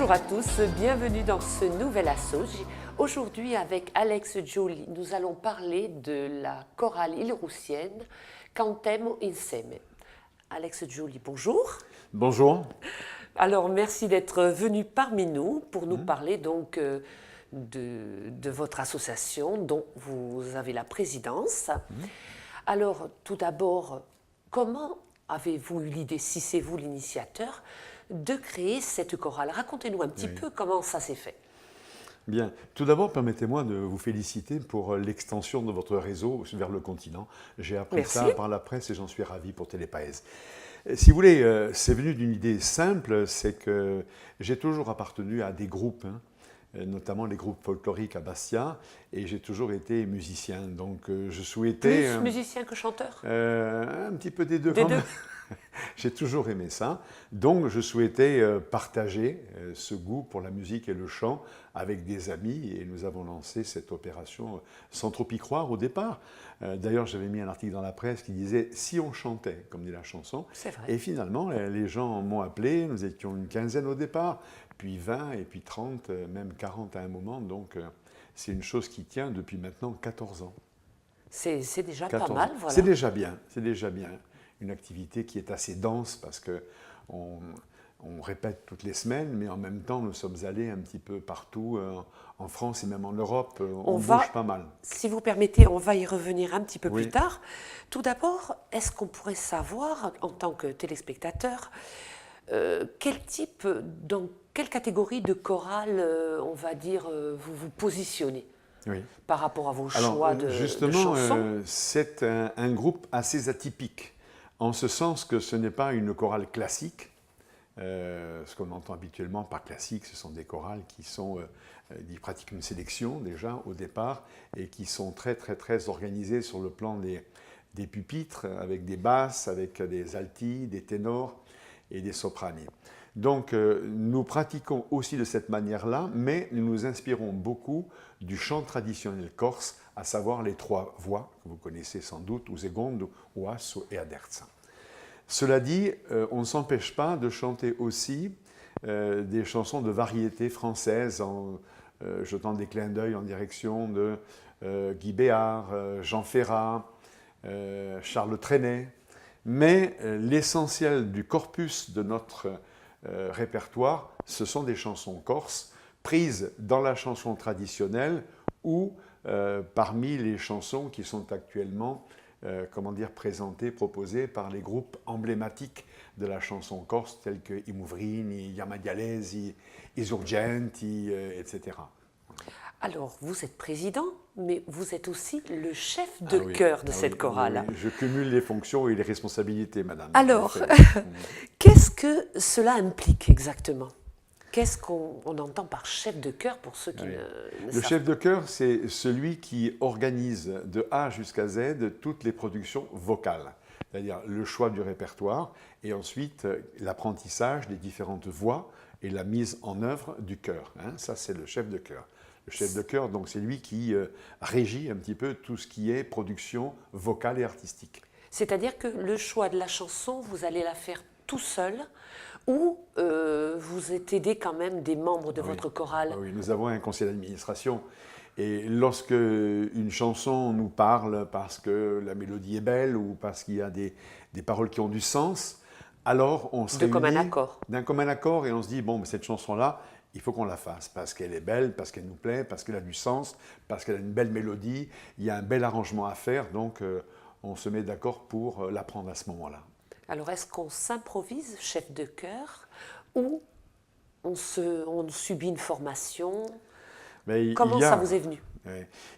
Bonjour à tous, bienvenue dans ce nouvel assaut. Aujourd'hui avec Alex Gioli, nous allons parler de la chorale île-roussienne Cantemo Insieme. Alex Gioli, bonjour. Bonjour. Alors merci d'être venu parmi nous pour nous parler donc de votre association dont vous avez la présidence. Alors tout d'abord, comment avez-vous eu l'idée, si c'est vous l'initiateur, de créer cette chorale? Racontez-nous un petit peu comment ça s'est fait. Bien. Tout d'abord, permettez-moi de vous féliciter pour l'extension de votre réseau vers le continent. J'ai appris ça par la presse et j'en suis ravi pour Télépaèse. Si vous voulez, c'est venu d'une idée simple, c'est que j'ai toujours appartenu à des groupes, notamment les groupes folkloriques à Bastia, et j'ai toujours été musicien. Donc je souhaitais... Plus musicien que chanteur? Un petit peu des deux Des quand deux. même. J'ai toujours aimé ça. Donc, je souhaitais partager ce goût pour la musique et le chant avec des amis. Et nous avons lancé cette opération sans trop y croire au départ. D'ailleurs, j'avais mis un article dans la presse qui disait « Si on chantait », comme dit la chanson. C'est vrai. Et finalement, les gens m'ont appelé. Nous étions une quinzaine au départ, puis 20, et puis 30, même 40 à un moment. Donc, c'est une chose qui tient depuis maintenant 14 ans. C'est déjà 14 pas mal, ans. voilà. C'est déjà bien, c'est déjà bien. Une activité qui est assez dense parce qu'on répète toutes les semaines, mais en même temps, nous sommes allés un petit peu partout, en France et même en Europe. On bouge pas mal. Si vous permettez, on va y revenir un petit peu Oui. plus tard. Tout d'abord, est-ce qu'on pourrait savoir, en tant que téléspectateur, quel type, dans quelle catégorie de chorale, on va dire, vous vous positionnez par rapport à vos choix de chansons? C'est un groupe assez atypique. En ce sens que ce n'est pas une chorale classique. Ce qu'on entend habituellement par classique, ce sont des chorales qui pratiquent une sélection déjà au départ et qui sont très organisées sur le plan des pupitres, avec des basses, avec des altis, des ténors et des soprani. Donc nous pratiquons aussi de cette manière-là, mais nous nous inspirons beaucoup du chant traditionnel corse, à savoir les trois voix, que vous connaissez sans doute, ou secondo, ou asso et aderza. Cela dit, on ne s'empêche pas de chanter aussi des chansons de variété française, en jetant des clins d'œil en direction de Guy Béard, Jean Ferrat, Charles Trenet. Mais l'essentiel du corpus de notre répertoire, ce sont des chansons corses, prises dans la chanson traditionnelle ou parmi les chansons qui sont actuellement présentées, proposées par les groupes emblématiques de la chanson corse, tels que I Muvrini, I Yamadialesi, I Surgenti, etc. Alors, vous êtes président, mais vous êtes aussi le chef de chœur de cette chorale. Oui. Je cumule les fonctions et les responsabilités, madame. Alors, qu'est-ce que cela implique exactement? Qu'est-ce qu'on entend par chef de chœur pour ceux qui ne Le savent chef de chœur, c'est celui qui organise de A jusqu'à Z toutes les productions vocales, c'est-à-dire le choix du répertoire et ensuite l'apprentissage des différentes voix et la mise en œuvre du chœur. Ça, c'est le chef de chœur. Le chef de chœur, donc, c'est lui qui régit un petit peu tout ce qui est production vocale et artistique. C'est-à-dire que le choix de la chanson, vous allez la faire tout seul ou vous êtes aidé quand même des membres de votre chorale? Oui, nous avons un conseil d'administration. Et lorsque une chanson nous parle parce que la mélodie est belle ou parce qu'il y a des paroles qui ont du sens, alors on se réunit d'un commun accord et on se dit, bon, mais cette chanson-là, il faut qu'on la fasse parce qu'elle est belle, parce qu'elle nous plaît, parce qu'elle a du sens, parce qu'elle a une belle mélodie, il y a un bel arrangement à faire, donc on se met d'accord pour l'apprendre à ce moment-là. Alors, est-ce qu'on s'improvise chef de chœur ou on subit une formation? Comment ça vous est venu?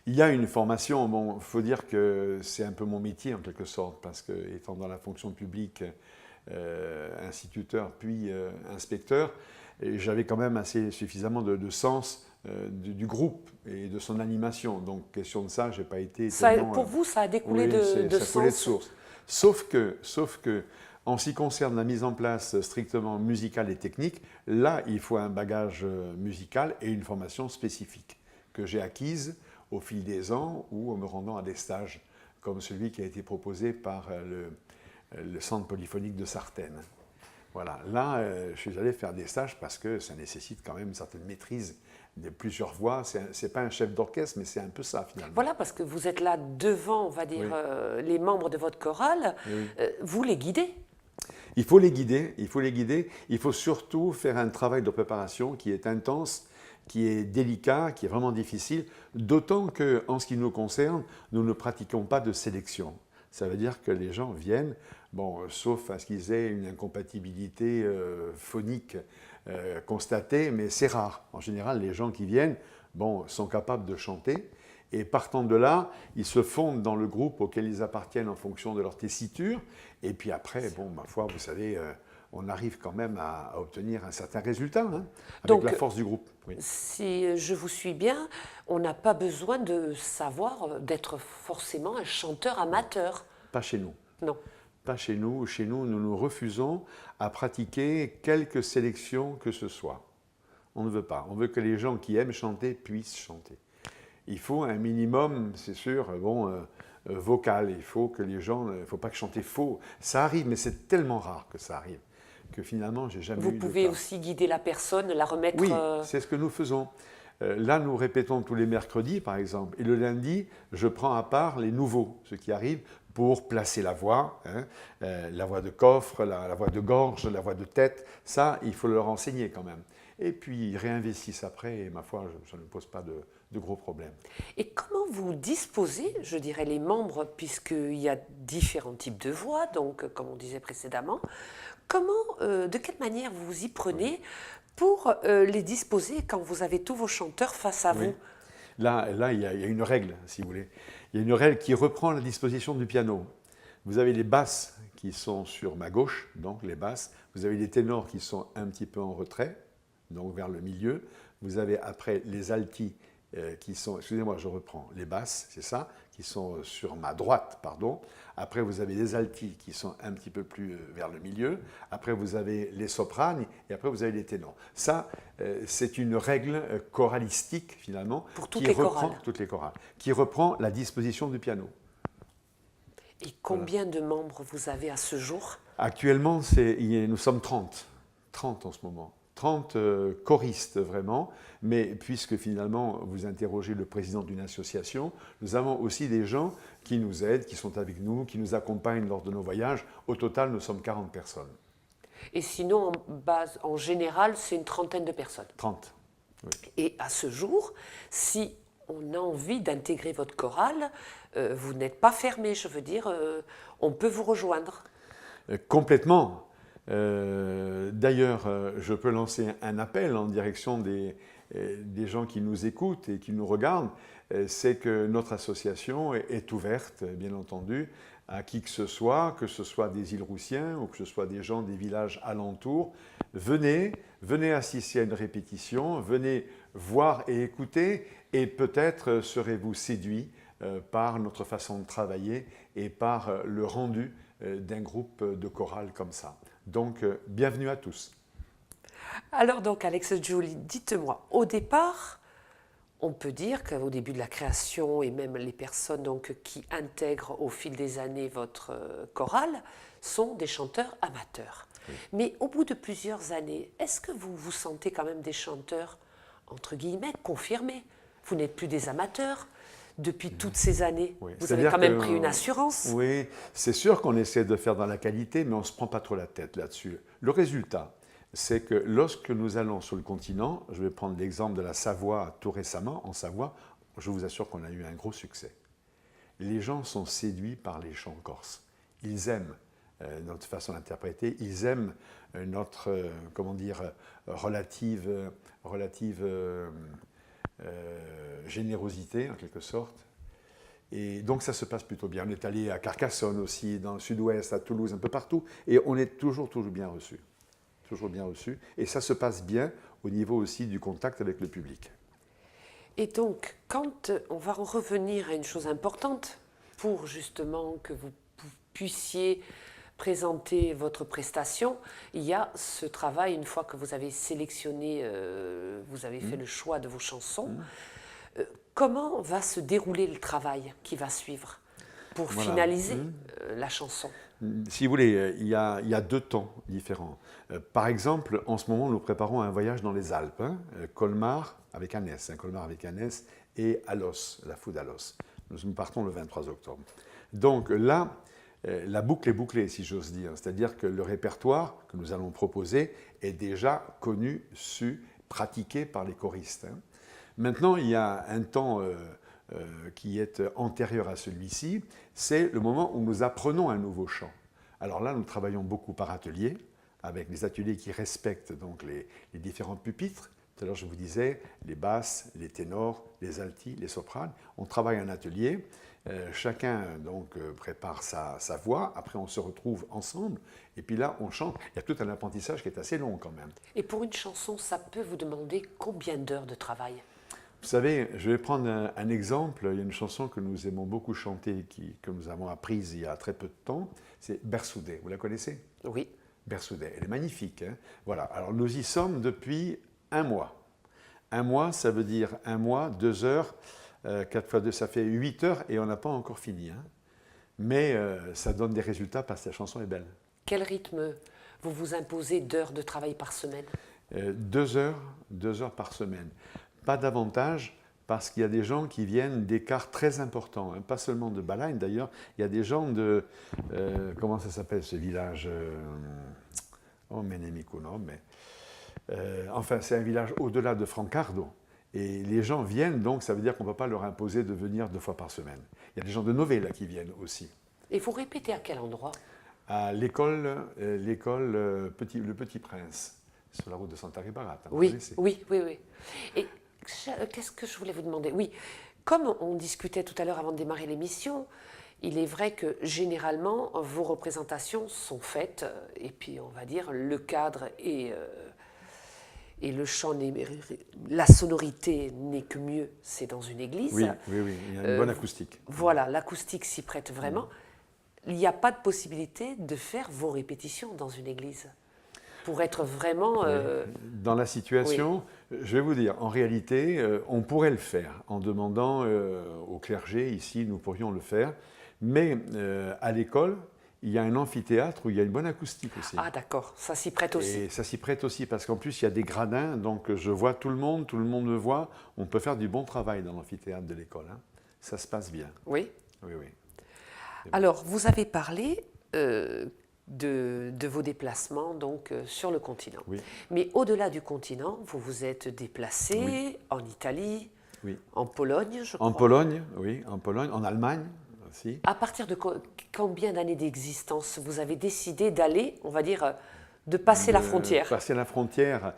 Il y a une formation, bon, il faut dire que c'est un peu mon métier en quelque sorte, parce que étant dans la fonction publique, instituteur puis inspecteur, j'avais quand même suffisamment de sens du groupe et de son animation. Donc, question de ça, je n'ai pas été tellement... Pour vous, ça a découlé de ça coulait de sens. Sauf que, en ce qui concerne la mise en place strictement musicale et technique, là, il faut un bagage musical et une formation spécifique que j'ai acquise au fil des ans ou en me rendant à des stages, comme celui qui a été proposé par le Centre polyphonique de Sartène. Voilà, là, je suis allé faire des stages parce que ça nécessite quand même une certaine maîtrise de plusieurs voix. C'est pas un chef d'orchestre, mais c'est un peu ça finalement. Voilà, parce que vous êtes là devant, on va dire, Oui. les membres de votre chorale, Oui. vous les guidez. Il faut les guider, il faut les guider. Il faut surtout faire un travail de préparation qui est intense, qui est délicat, qui est vraiment difficile, d'autant qu'en ce qui nous concerne, nous ne pratiquons pas de sélection. Ça veut dire que les gens viennent, bon, sauf à ce qu'ils aient une incompatibilité phonique constatée, mais c'est rare. En général, les gens qui viennent, bon, sont capables de chanter, et partant de là, ils se fondent dans le groupe auquel ils appartiennent en fonction de leur tessiture, et puis après, bon, ma foi, vous savez, on arrive quand même à obtenir un certain résultat, hein, avec Donc, la force du groupe. Oui. si je vous suis bien, on n'a pas besoin de savoir, d'être forcément un chanteur amateur. Pas chez nous. Non. Pas chez nous. Chez nous, nous nous refusons à pratiquer quelque sélection que ce soit. On ne veut pas. On veut que les gens qui aiment chanter puissent chanter. Il faut un minimum, c'est sûr, bon, vocal. Il faut que les gens, il ne faut pas que chanter faux. Ça arrive, mais c'est tellement rare que ça arrive que finalement, j'ai jamais Vous eu de pouvez cas. aussi guider la personne, la remettre... Oui, c'est ce que nous faisons. Là, nous répétons tous les mercredis, par exemple, et le lundi, je prends à part les nouveaux, ceux qui arrivent, pour placer la voix, hein, la voix de coffre, la voix de gorge, la voix de tête. Ça, il faut leur enseigner quand même. Et puis, ils réinvestissent après, et ma foi, ça ne pose pas de gros problèmes. Et comment vous disposez, je dirais, les membres, puisqu'il y a différents types de voix, donc comme on disait précédemment, de quelle manière vous vous y prenez pour les disposer quand vous avez tous vos chanteurs face à vous? Là, il y a une règle, si vous voulez. Il y a une règle qui reprend la disposition du piano. Vous avez les basses qui sont sur ma gauche, donc les basses. Vous avez les ténors qui sont un petit peu en retrait, donc vers le milieu. Vous avez après les altis qui sont, excusez-moi, je reprends, les basses, c'est ça, qui sont sur ma droite, pardon. Après, vous avez les altis qui sont un petit peu plus vers le milieu. Après, vous avez les sopranes et après, vous avez les ténors. Ça, c'est une règle choralistique, finalement, Pour toutes qui les reprend chorales. toutes les chorales, qui reprend la disposition du piano. Et combien de membres vous avez à ce jour? Actuellement, nous sommes 30. 30 en ce moment. 30 choristes vraiment, mais puisque finalement vous interrogez le président d'une association, nous avons aussi des gens qui nous aident, qui sont avec nous, qui nous accompagnent lors de nos voyages. Au total, nous sommes 40 personnes. Et sinon, en général, c'est une trentaine de personnes. 30. Oui. Et à ce jour, si on a envie d'intégrer votre chorale, vous n'êtes pas fermé, je veux dire, on peut vous rejoindre. Complètement. D'ailleurs, je peux lancer un appel en direction des gens qui nous écoutent et qui nous regardent. C'est que notre association est ouverte, bien entendu, à qui que ce soit des Îles-Roussiens ou que ce soit des gens des villages alentours. Venez assister à une répétition, venez voir et écouter, et peut-être serez-vous séduits par notre façon de travailler et par le rendu d'un groupe de chorale comme ça. Donc, bienvenue à tous. Alors donc, Alex Giuli, dites-moi, au départ, on peut dire qu'au début de la création, et même les personnes donc, qui intègrent au fil des années votre chorale, sont des chanteurs amateurs. Oui. Mais au bout de plusieurs années, est-ce que vous vous sentez quand même des chanteurs, entre guillemets, confirmés? Vous n'êtes plus des amateurs depuis toutes ces années. Oui. Vous avez quand même pris une assurance. Oui, c'est sûr qu'on essaie de faire dans la qualité, mais on ne se prend pas trop la tête là-dessus. Le résultat, c'est que lorsque nous allons sur le continent, je vais prendre l'exemple de la Savoie tout récemment, en Savoie, je vous assure qu'on a eu un gros succès. Les gens sont séduits par les chants corses. Ils aiment notre façon d'interpréter, ils aiment notre, relative générosité en quelque sorte. Et donc ça se passe plutôt bien. On est allé à Carcassonne aussi, dans le sud-ouest, à Toulouse, un peu partout, et on est toujours bien reçus. Toujours bien reçus. Et ça se passe bien au niveau aussi du contact avec le public. Et donc, quand on va en revenir à une chose importante, pour justement que vous puissiez présenter votre prestation, il y a ce travail, une fois que vous avez sélectionné, vous avez fait le choix de vos chansons, comment va se dérouler le travail qui va suivre pour finaliser la chanson? Si vous voulez, il y a 2 temps différents. Par exemple, en ce moment, nous préparons un voyage dans les Alpes, hein, Colmar avec un S, Colmar avec un S, et Alos, la Food Alos. Nous partons le 23 octobre. Donc là, la boucle est bouclée, si j'ose dire. C'est-à-dire que le répertoire que nous allons proposer est déjà connu, su, pratiqué par les choristes, hein. Maintenant, il y a un temps qui est antérieur à celui-ci, c'est le moment où nous apprenons un nouveau chant. Alors là, nous travaillons beaucoup par atelier, avec des ateliers qui respectent donc les différents pupitres. Tout à l'heure, je vous disais, les basses, les ténors, les altis, les sopranes. On travaille un atelier, chacun donc prépare sa voix, après on se retrouve ensemble, et puis là, on chante. Il y a tout un apprentissage qui est assez long quand même. Et pour une chanson, ça peut vous demander combien d'heures de travail? Vous savez, je vais prendre un exemple. Il y a une chanson que nous aimons beaucoup chanter, que nous avons apprise il y a très peu de temps. C'est Bersoudet. Vous la connaissez? Oui. Bersoudet. Elle est magnifique, hein. Voilà. Alors nous y sommes depuis 1 mois. 1 mois, ça veut dire 1 mois, 2 heures, 4 fois 2, ça fait 8 heures et on n'a pas encore fini, hein. Mais ça donne des résultats parce que la chanson est belle. Quel rythme vous vous imposez d'heures de travail par semaine? 2 heures par semaine. Pas davantage, parce qu'il y a des gens qui viennent d'écarts très importants, hein, pas seulement de Balagne d'ailleurs, il y a des gens de... comment ça s'appelle ce village oh, Menemikuno, mais... enfin, c'est un village au-delà de Francardo. Et les gens viennent, donc ça veut dire qu'on ne peut pas leur imposer de venir 2 fois par semaine. Il y a des gens de Novella qui viennent aussi. Et vous répétez à quel endroit? À l'école le Petit Prince, sur la route de Santa Ribarata. Oui, oui, oui, oui. Et qu'est-ce que je voulais vous demander? Oui, comme on discutait tout à l'heure avant de démarrer l'émission, il est vrai que généralement, vos représentations sont faites, et puis on va dire, le cadre et le chant, la sonorité n'est que mieux, c'est dans une église. Oui, oui, oui, il y a une bonne acoustique. Voilà, l'acoustique s'y prête vraiment. Il n'y a pas de possibilité de faire vos répétitions dans une église pour être vraiment... Dans la situation, je vais vous dire, en réalité, on pourrait le faire en demandant au clergé, ici, nous pourrions le faire, mais à l'école, il y a un amphithéâtre où il y a une bonne acoustique aussi. Ah d'accord, ça s'y prête aussi. Et ça s'y prête aussi, parce qu'en plus, il y a des gradins, donc je vois tout le monde me voit, on peut faire du bon travail dans l'amphithéâtre de l'école, hein. Ça se passe bien. Oui. Oui, oui. Alors, vous avez parlé de vos déplacements donc, sur le continent. Oui. Mais au-delà du continent, vous vous êtes déplacé Oui. en Italie, Oui. en Pologne, je crois. En Pologne, oui, en Pologne, en Allemagne aussi. À partir de combien d'années d'existence vous avez décidé d'aller, on va dire, de passer la frontière? Passer la frontière,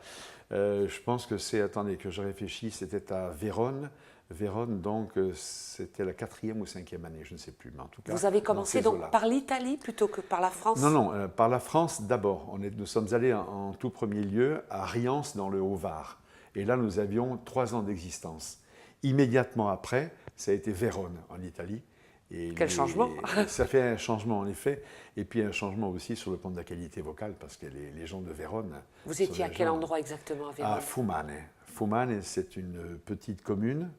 je pense que c'est, attendez que je réfléchisse, c'était à Vérone. Vérone, donc, c'était la 4e ou 5e année, je ne sais plus, mais en tout cas... Vous avez commencé donc par l'Italie plutôt que par la France? Non, non, par la France d'abord. Nous sommes allés en tout premier lieu à Riance, dans le Haut-Var. Et là, nous avions 3 ans d'existence. Immédiatement après, ça a été Vérone, en Italie. Et quel changement! Ça fait un changement, en effet. Et puis un changement aussi sur le plan de la qualité vocale, parce que les gens de Vérone... Vous étiez à quel endroit exactement à Vérone? À Fumane. Fumane, c'est une petite commune,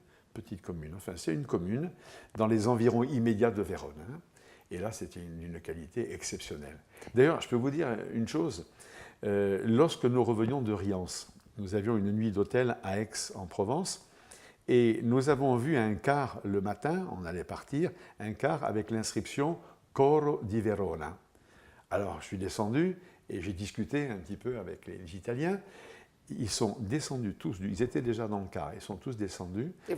enfin c'est une commune dans les environs immédiats de Vérone, hein. Et là, c'était une qualité exceptionnelle. D'ailleurs, je peux vous dire une chose, lorsque nous revenions de Riance, nous avions une nuit d'hôtel à Aix en Provence, et nous avons vu un car le matin, on allait partir, un car avec l'inscription Coro di Verona. Alors, je suis descendu et j'ai discuté un petit peu avec les Italiens. Ils sont descendus tous, ils étaient déjà dans le car, ils sont tous descendus et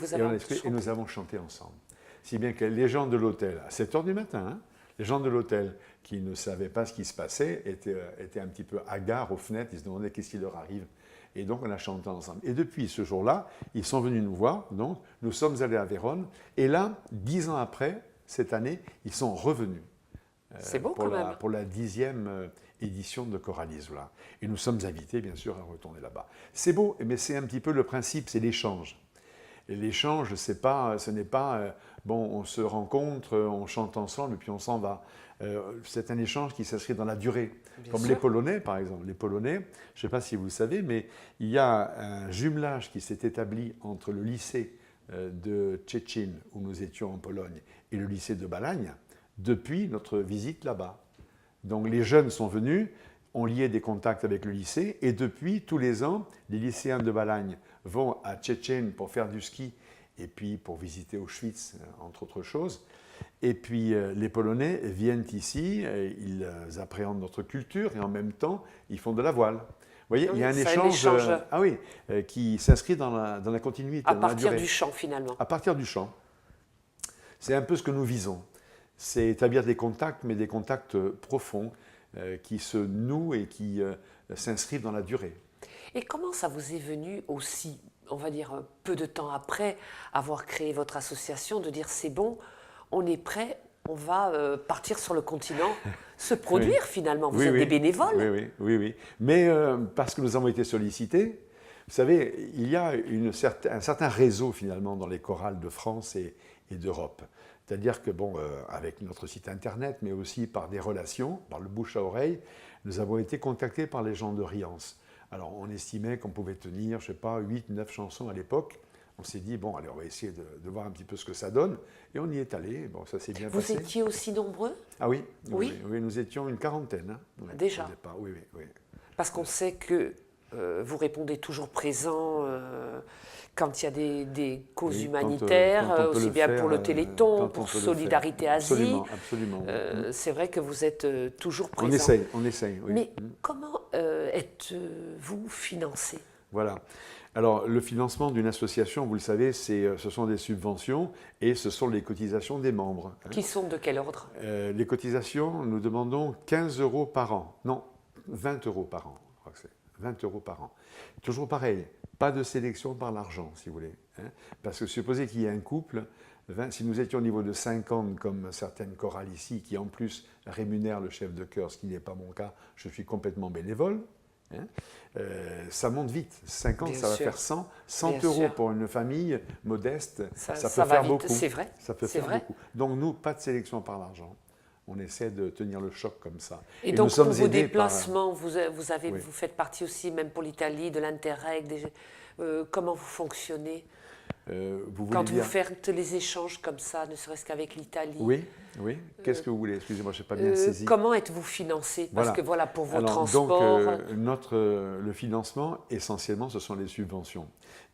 nous avons chanté ensemble. Si bien que les gens de l'hôtel, à 7 h du matin, hein, les gens de l'hôtel qui ne savaient pas ce qui se passait étaient un petit peu hagards aux fenêtres, ils se demandaient qu'est-ce qui leur arrive. Et donc on a chanté ensemble. Et depuis ce jour-là, ils sont venus nous voir, donc nous sommes allés à Vérone, et là, 10 ans après, cette année, ils sont revenus. C'est beau quand même. Pour la 10e édition de Choralisula. Et nous sommes invités, bien sûr, à retourner là-bas. C'est beau, mais c'est un petit peu le principe, c'est l'échange. Et l'échange, ce n'est pas, bon, on se rencontre, on chante ensemble, et puis on s'en va. C'est un échange qui s'inscrit dans la durée. Bien Comme sûr. les Polonais, par exemple. Les Polonais, je ne sais pas si vous le savez, mais il y a un jumelage qui s'est établi entre le lycée de Szczecin, où nous étions en Pologne, et le lycée de Balagne, depuis notre visite là-bas. Donc les jeunes sont venus, ont lié des contacts avec le lycée, et depuis, tous les ans, les lycéens de Balagne vont à Tchétchène pour faire du ski, et puis pour visiter Auschwitz, entre autres choses. Et puis les Polonais viennent ici, ils appréhendent notre culture, et en même temps, ils font de la voile. Vous voyez, Oui, il y a un échange qui s'inscrit dans la continuité, à dans la partir durée. du chant, finalement. À partir du chant. C'est un peu ce que nous visons. C'est établir des contacts, mais des contacts profonds qui se nouent et qui s'inscrivent dans la durée. Et comment ça vous est venu aussi, on va dire peu de temps après avoir créé votre association, de dire c'est bon, on est prêt, on va partir sur le continent, se produire finalement. Vous êtes des bénévoles. Oui. Mais parce que nous avons été sollicités, vous savez, il y a un certain réseau finalement dans les chorales de France et d'Europe. C'est-à-dire que, avec notre site internet, mais aussi par des relations, par le bouche à oreille, nous avons été contactés par les gens de Riance. Alors, on estimait qu'on pouvait tenir, je ne sais pas, 8, 9 chansons à l'époque. On s'est dit, bon, allez, on va essayer de voir un petit peu ce que ça donne. Et on y est allé. Bon, ça s'est bien passé. Vous étiez aussi nombreux? Ah oui, oui, nous étions une quarantaine. Hein. Ouais, déjà? Oui. Parce qu'on sait que vous répondez toujours présent quand il y a des causes humanitaires, quand aussi bien pour le Téléthon, pour Solidarité Asie. Absolument. C'est vrai que vous êtes toujours présent. On essaye, oui. Mais comment êtes-vous financé? Voilà. Alors, le financement d'une association, vous le savez, ce sont des subventions et ce sont les cotisations des membres. Hein. Qui sont de quel ordre? Les cotisations, nous demandons 15 € par an. Non, 20 € par an. Je crois que c'est 20 € par an. Toujours pareil, pas de sélection par l'argent, si vous voulez. Hein. Parce que supposez qu'il y ait un couple, si nous étions au niveau de 50, comme certaines chorales ici, qui en plus rémunèrent le chef de chœur, ce qui n'est pas mon cas, je suis complètement bénévole. Hein, ça monte vite. 50, Bien ça va sûr. faire 100 € pour une famille modeste. Ça peut va faire vite, beaucoup. c'est vrai. Ça peut faire beaucoup. Donc nous, pas de sélection par l'argent. On essaie de tenir le choc comme ça. Et donc nous sommes pour vos aidés déplacements, vous Oui. faites partie aussi, même pour l'Italie, de l'Interreg. Comment vous fonctionnez vous voulez quand dire... vous faites les échanges comme ça, ne serait-ce qu'avec l'Italie? Oui. Qu'est-ce que vous voulez? Excusez-moi, je n'ai pas bien saisi. Comment êtes-vous financé? Parce Voilà. que voilà, pour vos Alors, transports... Donc, le financement, essentiellement, ce sont les subventions.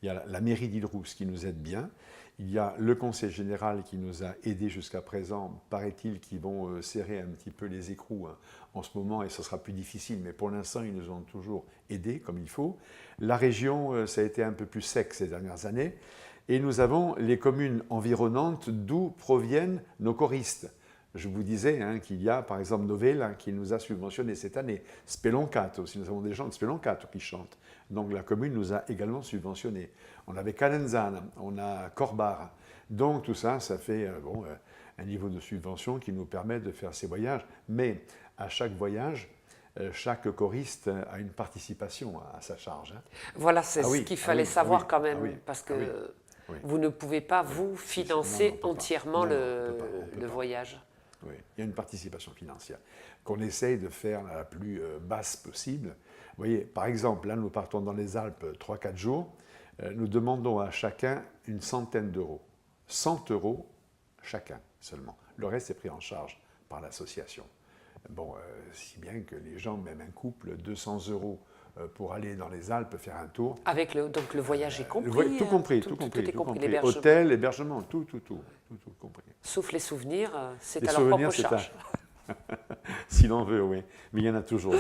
Il y a la mairie d'Île-Rousse qui nous aide bien. Il y a le conseil général qui nous a aidés jusqu'à présent, paraît-il, qui vont serrer un petit peu les écrous en ce moment, et ce sera plus difficile, mais pour l'instant, ils nous ont toujours aidés comme il faut. La région, ça a été un peu plus sec ces dernières années. Et nous avons les communes environnantes d'où proviennent nos choristes. Je vous disais qu'il y a par exemple Novella qui nous a subventionné cette année, Speloncato aussi, nous avons des gens de Speloncato qui chantent. Donc la commune nous a également subventionné. On avait Calenzane, on a Corbar. Donc tout ça, ça fait un niveau de subvention qui nous permet de faire ces voyages. Mais à chaque voyage, chaque choriste a une participation à sa charge. Voilà, c'est ce qu'il fallait savoir quand même, parce que vous ne pouvez pas vous financer entièrement le voyage. Oui, il y a une participation financière qu'on essaye de faire la plus basse possible. Vous voyez, par exemple, là, nous partons dans les Alpes 3-4 jours. Nous demandons à chacun une centaine d'euros. 100 € chacun seulement. Le reste est pris en charge par l'association. Bon, si bien que les gens, même un couple, 200 € pour aller dans les Alpes faire un tour. Avec donc le voyage est compris. Tout compris. L'hébergement. Hôtel, hébergement, tout compris. Sauf les souvenirs, c'est les à leur propre charge. Si l'on veut, oui. Mais il y en a toujours.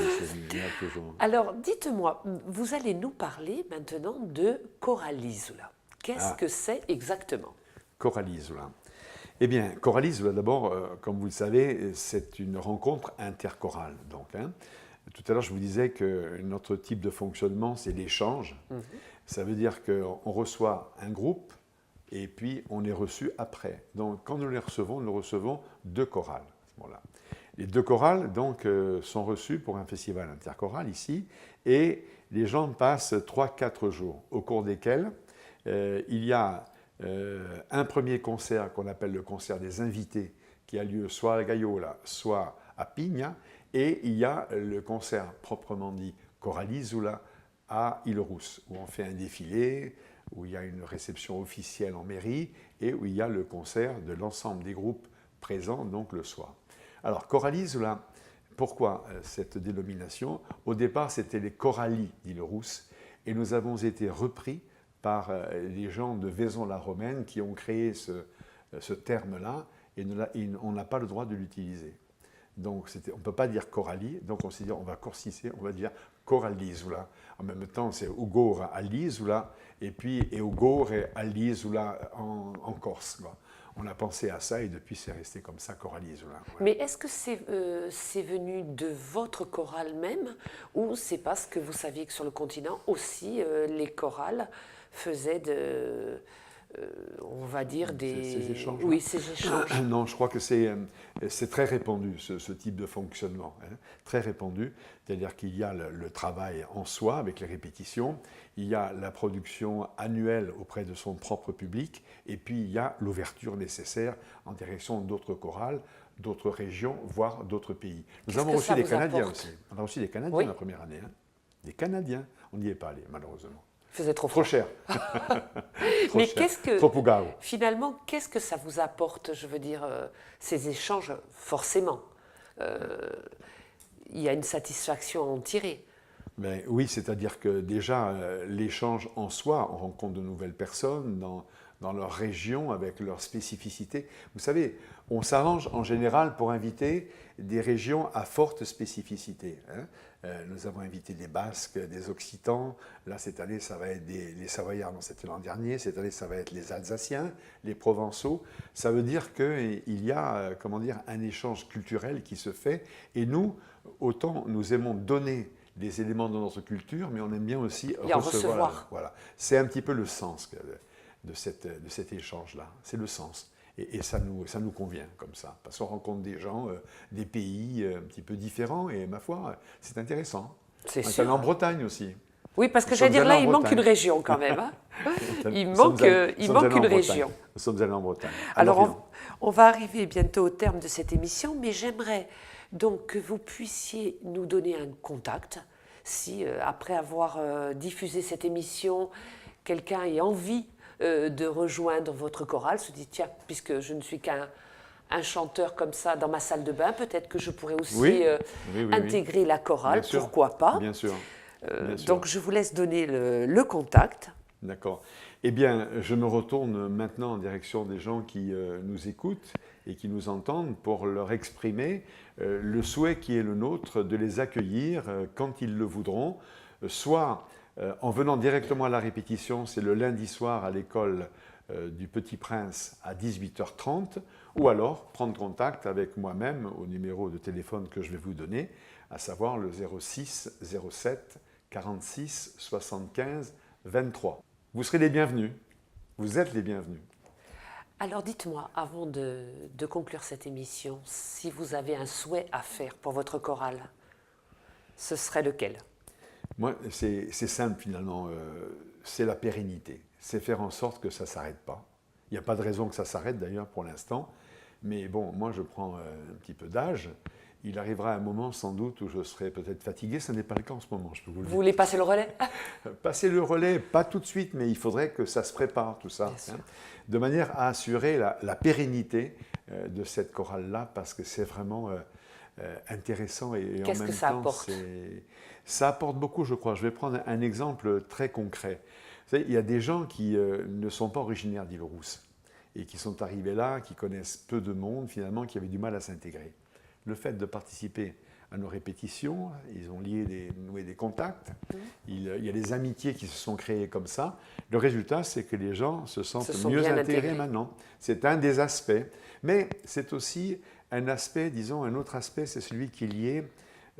Alors, dites-moi, vous allez nous parler maintenant de Choralisula. Qu'est-ce que c'est exactement? Choralisula. Eh bien, Choralisula, d'abord, comme vous le savez, c'est une rencontre interchorale. Donc, tout à l'heure, je vous disais que notre type de fonctionnement, c'est l'échange. Ça veut dire qu'on reçoit un groupe et puis on est reçu après. Donc, quand nous les recevons, nous recevons 2 chorales à ce moment-là. Les 2 chorales, donc, sont reçues pour un festival interchoral ici et les gens passent 3-4 jours, au cours desquels il y a un premier concert qu'on appelle le concert des invités qui a lieu soit à Gaiola, soit à Pigna. Et il y a le concert proprement dit Choralisula à Île-Rousse, où on fait un défilé, où il y a une réception officielle en mairie et où il y a le concert de l'ensemble des groupes présents donc le soir. Alors Choralisula, Pourquoi cette dénomination? Au départ, c'était les Corallis d'Île-Rousse, et nous avons été repris par les gens de Vaison-la-Romaine qui ont créé ce terme-là, et on n'a pas le droit de l'utiliser. Donc on ne peut pas dire Corallis, donc on s'est dit on va corsicer, on va dire Corallisula. En même temps, c'est Ugora Allisula, et puis Ugore Allisula en Corse, quoi. On a pensé à ça et depuis c'est resté comme ça, Corallisula. Ouais. Mais est-ce que c'est venu de votre chorale même, ou c'est parce que vous saviez que sur le continent aussi les chorales faisaient on va dire ces échanges? Oui, ces échanges. Non, je crois que c'est très répandu, ce type de fonctionnement. Hein, très répandu. C'est-à-dire qu'il y a le travail en soi, avec les répétitions, il y a la production annuelle auprès de son propre public, et puis il y a l'ouverture nécessaire en direction d'autres chorales, d'autres régions, voire d'autres pays. Nous avons reçu des Canadiens aussi. On a reçu des Canadiens la première année. Hein. Des Canadiens. On n'y est pas allé, malheureusement. Il faisait trop cher. Mais qu'est-ce que, trop ougao. Finalement, qu'est-ce que ça vous apporte, je veux dire, ces échanges, forcément il y a une satisfaction à en tirer. Ben, oui, c'est-à-dire que déjà, l'échange en soi, on rencontre de nouvelles personnes dans leur région avec leurs spécificités. Vous savez, on s'arrange en général pour inviter des régions à forte spécificité. Hein. Nous avons invité des Basques, des Occitans. Là, cette année, ça va être les Savoyards. Non, c'était l'an dernier. Cette année, ça va être les Alsaciens, les Provençaux. Ça veut dire qu'il y a, comment dire, un échange culturel qui se fait. Et nous, autant nous aimons donner des éléments de notre culture, mais on aime bien aussi recevoir. Voilà. C'est un petit peu le sens de cet échange-là. C'est le sens. Et ça nous convient comme ça, parce qu'on rencontre des gens, des pays un petit peu différents, et ma foi, c'est intéressant. C'est sûr. On est allé en Bretagne aussi. Oui, parce que j'allais dire là, il manque une région quand même. Hein. Il manque une région. Nous sommes allés en Bretagne. Alors, on va arriver bientôt au terme de cette émission, mais j'aimerais donc que vous puissiez nous donner un contact. Si, après avoir diffusé cette émission, quelqu'un ait envie de rejoindre votre chorale, se dit tiens, puisque je ne suis qu'un chanteur comme ça dans ma salle de bain, peut-être que je pourrais aussi intégrer la chorale, pourquoi pas. Bien sûr. Donc je vous laisse donner le contact. D'accord. Eh bien, je me retourne maintenant en direction des gens qui nous écoutent et qui nous entendent pour leur exprimer le souhait qui est le nôtre de les accueillir quand ils le voudront, soit en venant directement à la répétition, c'est le lundi soir à l'école du Petit Prince à 18h30, ou alors prendre contact avec moi-même au numéro de téléphone que je vais vous donner, à savoir le 06 07 46 75 23. Vous serez les bienvenus, vous êtes les bienvenus. Alors dites-moi, avant de conclure cette émission, si vous avez un souhait à faire pour votre chorale, ce serait lequel ? Moi, c'est simple finalement, c'est la pérennité, c'est faire en sorte que ça ne s'arrête pas. Il n'y a pas de raison que ça s'arrête d'ailleurs pour l'instant, mais bon, moi je prends un petit peu d'âge, il arrivera un moment sans doute où je serai peut-être fatigué, ce n'est pas le cas en ce moment, je peux vous le dire. Vous voulez passer le relais ? Passer le relais, pas tout de suite, mais il faudrait que ça se prépare tout ça, hein, de manière à assurer la pérennité de cette chorale-là, parce que c'est vraiment intéressant et en même temps... Qu'est-ce que ça apporte ? Ça apporte beaucoup, je crois. Je vais prendre un exemple très concret. Vous savez, il y a des gens qui ne sont pas originaires d'Île-Rousse et qui sont arrivés là, qui connaissent peu de monde, finalement, qui avaient du mal à s'intégrer. Le fait de participer à nos répétitions, ils ont noué des contacts, il y a des amitiés qui se sont créées comme ça. Le résultat, c'est que les gens se sentent mieux intégrés maintenant. C'est un des aspects. Mais c'est aussi un aspect, disons, un autre aspect, c'est celui qui est lié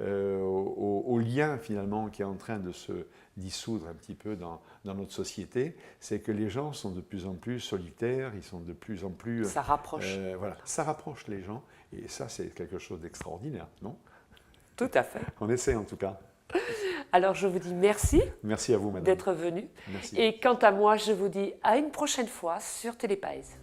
au lien finalement qui est en train de se dissoudre un petit peu dans notre société, c'est que les gens sont de plus en plus solitaires, ils sont de plus en plus... Ça rapproche. Voilà, ça rapproche les gens, et ça c'est quelque chose d'extraordinaire, non ? Tout à fait. On essaie en tout cas. Alors je vous dis merci. Merci à vous, madame. D'être venu. Merci. Et quant à moi, je vous dis à une prochaine fois sur Télépaïs.